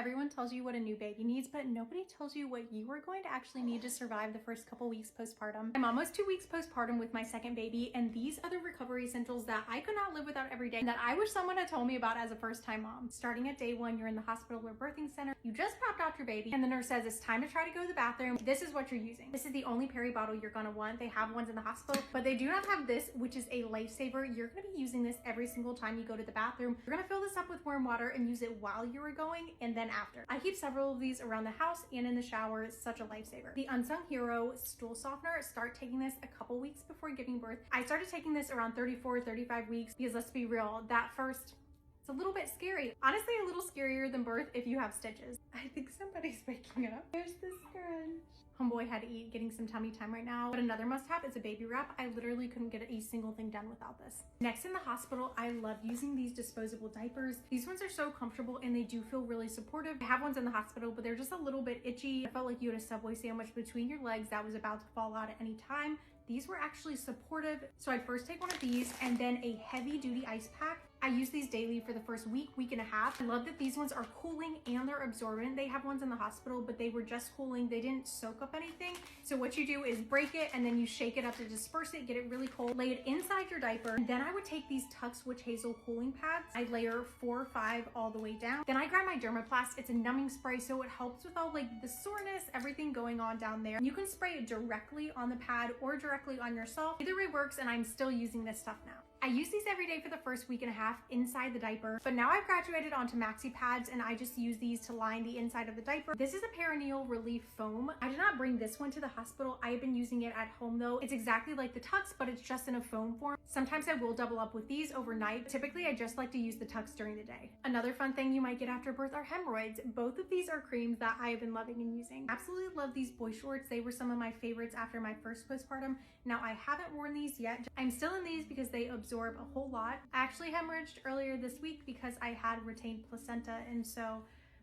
Everyone tells you what a new baby needs, but nobody tells you what you are going to actually need to survive the first couple weeks postpartum. I'm almost 2 weeks postpartum with my second baby, and these are the recovery essentials that I could not live without every day and that I wish someone had told me about as a first-time mom. Starting at day 1, you're in the hospital or birthing center. You just popped out your baby, and the nurse says it's time to try to go to the bathroom. This is what you're using. This is the only peri bottle you're gonna want. They have ones in the hospital, but they do not have this, which is a lifesaver. You're gonna be using this every single time you go to the bathroom. You're gonna fill this up with warm water and use it while you are going and then after. I keep several of these around the house and in the shower. It's such a lifesaver. The Unsung Hero stool softener, start taking this a couple weeks before giving birth. I started taking this around 34, 35 weeks because let's be real, that first, it's a little bit scary. Honestly, a little scarier than birth if you have stitches. I think somebody's waking up. There's this crunch. Homeboy had to eat, getting some tummy time right now. But another must-have is a baby wrap. I literally couldn't get a single thing done without this. Next, in the hospital, I love using these disposable diapers. These ones are so comfortable and they do feel really supportive. I have ones in the hospital, but they're just a little bit itchy. I felt like you had a Subway sandwich between your legs that was about to fall out at any time. These were actually supportive. So I'd first take one of these and then a heavy duty ice pack. I use these daily for the first week and a half. I love that these ones are cooling and they're absorbent. They have ones in the hospital, but they were just cooling. They didn't soak up anything. So what you do is break it and then you shake it up to disperse it, get it really cold, lay it inside your diaper. And then I would take these Tux Witch Hazel cooling pads. I layer 4 or 5 all the way down. Then I grab my Dermaplast. It's a numbing spray, so it helps with all like the soreness, everything going on down there. You can spray it directly on the pad or directly on yourself. Either way works, and I'm still using this stuff now. I use these every day for the first week and a half inside the diaper, but now I've graduated onto maxi pads and I just use these to line the inside of the diaper. This is a perineal relief foam. I did not bring this one to the hospital. I have been using it at home though. It's exactly like the Tux, but it's just in a foam form. Sometimes I will double up with these overnight. Typically, I just like to use the Tux during the day. Another fun thing you might get after birth are hemorrhoids. Both of these are creams that I have been loving and using. Absolutely love these boy shorts. They were some of my favorites after my first postpartum. Now I haven't worn these yet. I'm still in these because they absorb a whole lot. I actually hemorrhaged earlier this week because I had retained placenta, and so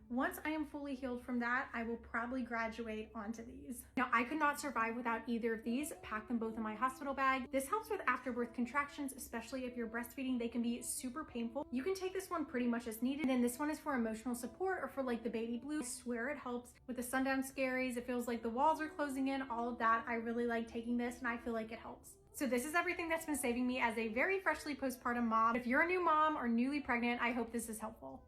once I am fully healed from that, I will probably graduate onto these. Now, I could not survive without either of these. Pack them both in my hospital bag. This helps with afterbirth contractions, especially if you're breastfeeding. They can be super painful. You can take this one pretty much as needed. And this one is for emotional support or for like the baby blues. I swear it helps with the sundown scaries. It feels like the walls are closing in, all of that. I really like taking this and I feel like it helps. So this is everything that's been saving me as a very freshly postpartum mom. If you're a new mom or newly pregnant, I hope this is helpful.